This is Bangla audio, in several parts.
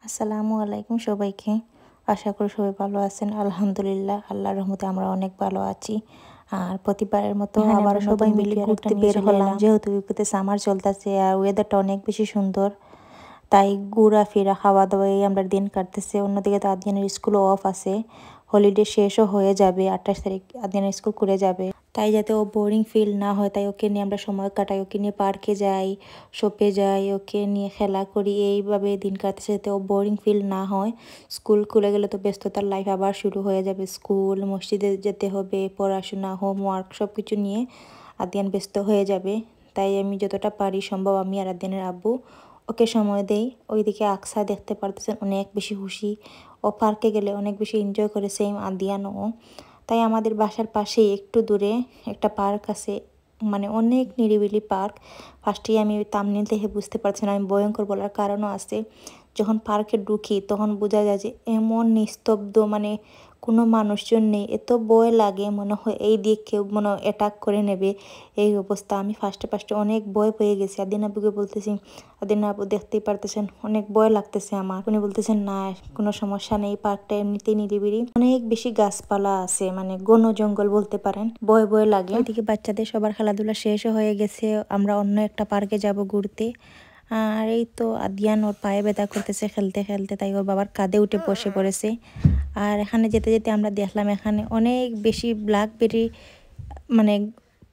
আসসালামু আলাইকুম সবাইকে। আশা করি সবাই ভালো আছেন। আলহামদুলিল্লাহ, আল্লাহর রহমতে আমরা অনেক ভালো আছি। আর প্রতিবারের মতো আবার সবাই মিলে ঘুরতে বের হলাম, যেহেতু ইউকেতে সামার চলতেছে আর ওয়েদারটা অনেক বেশি সুন্দর, তাই ঘোরাফেরা খাওয়া দাওয়াই আমরা দিন কাটতেছে। অন্যদিকে তো আদিয়ানের স্কুলও অফ আছে, হলিডে শেষও হয়ে যাবে, 28 তারিখ আদিয়ানের স্কুল খুলে যাবে। তাই যাতে ও বোরিং ফিল না হয়, তাই ওকে নিয়ে আমরা সময় কাটাই, ওকে নিয়ে পার্কে যাই, শপে যাই, ওকে নিয়ে খেলা করি। এইভাবে দিন কাটতেছে যাতে ও বোরিং ফিল না হয়। স্কুল খুলে গেলে তো ব্যস্ততার লাইফ আবার শুরু হয়ে যাবে, স্কুল, মসজিদে যেতে হবে, পড়াশোনা, হোমওয়ার্ক সব কিছু নিয়ে আদিয়ান ব্যস্ত হয়ে যাবে। তাই আমি যতটা পারি সম্ভব, আমি আর আদিয়ানের আব্বু ওকে সময় দেই। ওইদিকে আকসা দেখতে পারতেছেন অনেক বেশি খুশি, ও পার্কে গেলে অনেক বেশি এনজয় করে, সেম আদিয়ানও। তাই আমাদের বাসার পাশেই একটু দূরে একটা পার্ক আছে, মানে অনেক নিরিবিলি পার্ক। ফার্স্টেই আমি থাম্বনেল দেখে বুঝতে পারছি না, আমি ভয়ঙ্কর বলার কারণও আছে। যখন পার্কে ঢুকি তখন বোঝা যায় যে এমন নিস্তব্ধ, মানে কোনো মানুষজন নেই, এত ভয় লাগে, মনে হয় এই দিক কেউ মনে হয় অ্যাটাক করে নেবে, এই অবস্থা। আমি ফার্স্টে অনেক ভয় পেয়ে গেছি। আদিন আবুকে বলতেছি, আদিন আবু দেখতেই পারতেছেন অনেক ভয় লাগতেছে আমার। উনি বলতেছেন না, কোনো সমস্যা নেই, পার্কটা এমনিতেই নিরিবিলি, অনেক বেশি গাছপালা আছে, মানে ঘন জঙ্গল বলতে পারেন, ভয় ভয় লাগে। ওইদিকে বাচ্চাদের সবার খেলাধুলা শেষও হয়ে গেছে, আমরা অন্য একটা পার্কে যাব ঘুরতে। আর এই তো আদিয়ান ওর পায়ে ব্যথা করতেছে খেলতে খেলতে, তাই ওর বাবার কাঁধে উঠে বসে পড়েছে। আর এখানে যেতে যেতে আমরা দেখলাম এখানে অনেক বেশি ব্ল্যাকবেরি, মানে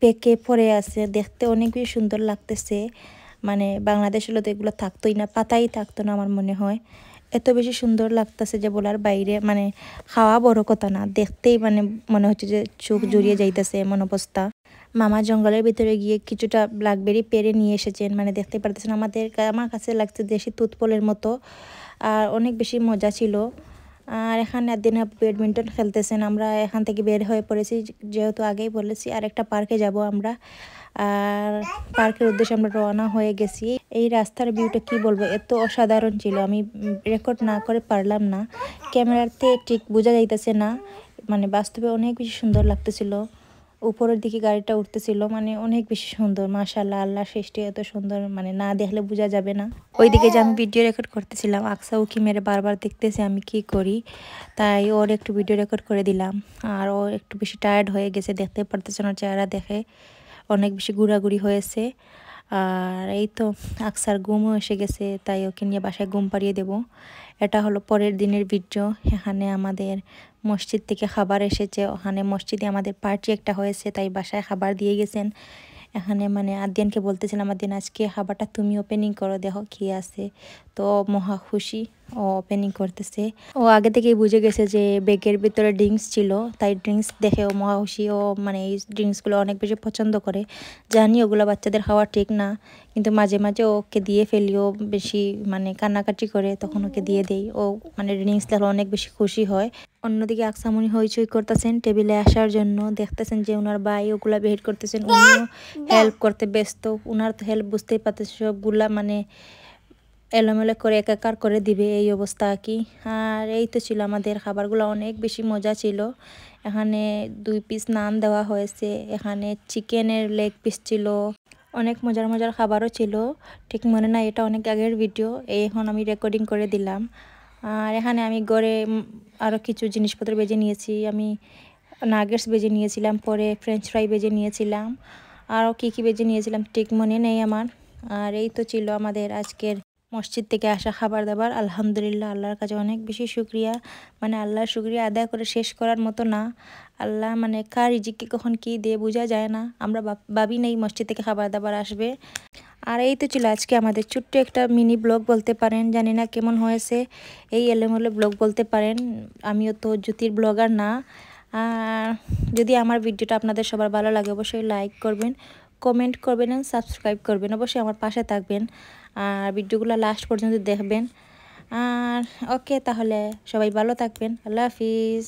পেকে পড়ে আছে, দেখতে অনেক বেশি সুন্দর লাগতেছে। মানে বাংলাদেশ হলে তো এগুলো থাকতোই না, পাতাই থাকতো না আমার মনে হয়। এত বেশি সুন্দর লাগতেছে যে বলার বাইরে, মানে খাওয়া বড় কথা না, দেখতেই মানে মনে হচ্ছে যে চোখ জুড়িয়ে যাইতেছে এমন অবস্থা। মামা জঙ্গলের ভিতরে গিয়ে কিছুটা ব্ল্যাকবেরি পেরে নিয়ে এসেছেন, মানে দেখতে পারতেছেন আমার কাছে লাগছে দেশি তুতপলের মতো, আর অনেক বেশি মজা ছিল। আর এখানে একদিন ব্যাডমিন্টন খেলতেছেন, আমরা এখান থেকে বের হয়ে পড়েছি, যেহেতু আগেই বলেছি আর একটা পার্কে যাব আমরা। আর পার্কের উদ্দেশ্যে আমরা রওনা হয়ে গেছি। এই রাস্তার ভিউটা কি বলবো, এত অসাধারণ ছিল, আমি রেকর্ড না করে পারলাম না, ক্যামেরাতে ঠিক বোঝা যাইতেছে না, মানে বাস্তবে অনেক বেশি সুন্দর লাগতেছিল। উপরের দিকে গাড়িটা উঠতেছিল, মানে অনেক বেশি সুন্দর, মাশাআল্লাহ, আল্লাহর সৃষ্টি এত সুন্দর, মানে না দেখলে বোঝা যাবে না। ওইদিকে যে আমি ভিডিও রেকর্ড করতেছিলাম, আকসা উকি মেরে বারবার দেখতেছে আমি কি করি, তাই ওর একটু ভিডিও রেকর্ড করে দিলাম। আর ও একটু বেশি টায়ার্ড হয়ে গেছে, দেখতে পারতেছে না, চেহারা দেখে অনেক বেশি ঘোরাঘুরি হয়েছে। আর এই তো আকসার ঘুমও এসে গেছে, তাই ওকে নিয়ে বাসায় ঘুম পাড়িয়ে দেব। এটা হলো পরের দিনের ভিডিও। এখানে আমাদের মসজিদ থেকে খাবার এসেছে, ওখানে মসজিদে আমাদের পার্টি একটা হয়েছে, তাই বাসায় খাবার দিয়ে গেছেন। এখানে মানে আদিয়ানকে বলতেছিলাম, আদিয়ান আজকে খাবারটা তুমি ওপেনিং করো, দেখো কি আছে। তো মহা খুশি, ও ওপেনিং করতেছে। ও আগে থেকেই বুঝে গেছে যে ব্যাগের ভিতরে ড্রিঙ্কস ছিল, তাই ড্রিঙ্কস দেখে ও মহা খুশি। ও মানে এই ড্রিঙ্কসগুলো অনেক বেশি পছন্দ করে। জানি ওগুলো বাচ্চাদের খাওয়া ঠিক না, কিন্তু মাঝে মাঝে ওকে দিয়ে ফেলি, ও বেশি মানে কান্নাকাটি করে, তখন ওকে দিয়ে দেই। ও মানে ড্রিঙ্কস দেখলে অনেক বেশি খুশি হয়। অন্যদিকে আকসামনি হইচই করতেছেন টেবিলে আসার জন্য, দেখতেছেন যে ওনার ভাই ওগুলা বের করতেছেন, উনিও হেল্প করতে ব্যস্ত। উনার তো হেল্প বুঝতেই পারতেছে, সবগুলা মানে এলোমেলো করে একাকার করে দিবে, এই অবস্থা কি। আর এই তো ছিল আমাদের খাবারগুলো, অনেক বেশি মজা ছিল। এখানে 2 পিস নান দেওয়া হয়েছে, এখানে চিকেনের লেগ পিস ছিল, অনেক মজার মজার খাবারও ছিল। ঠিক মনে নাই, এটা অনেক আগের ভিডিও, এই এখন আমি রেকর্ডিং করে দিলাম। আর এখানে আমি ঘরে আরও কিছু জিনিসপত্র বেজে নিয়েছি, আমি নাগেটস বেজে নিয়েছিলাম, পরে ফ্রেঞ্চ ফ্রাই বেজে নিয়েছিলাম, আরও কী কী বেজে নিয়েছিলাম ঠিক মনে নেই আমার। আর এই তো ছিল আমাদের আজকের মসজিদ থেকে আসা খাবার দাবার। আলহামদুলিল্লাহ, আল্লাহর কাছে অনেক বেশি শুকরিয়া, মানে আল্লাহর শুকরিয়া আদায় করে শেষ করার মতো না। আল্লাহ মানে কার রিজিককে কখন কী দিয়ে বোঝা যায় না, আমরা ভাবি নেই মসজিদ থেকে খাবার দাবার আসবে। আর এই তো ছিল আজকে আমাদের ছোট্ট একটা মিনি ব্লগ বলতে পারেন, জানি না কেমন হয়েছে, এই এলোমেলো ব্লগ বলতে পারেন, আমিও তো জ্যোতির ব্লগার না। আর যদি আমার ভিডিওটা আপনাদের সবার ভালো লাগে, অবশ্যই লাইক করবেন, কমেন্ট করবেন, সাবস্ক্রাইব করবেন, অবশ্যই আমার পাশে থাকবেন, আর ভিডিওগুলো লাস্ট পর্যন্ত দেখবেন। আর ওকে, তাহলে সবাই ভালো থাকবেন, আল্লাহ হাফিজ।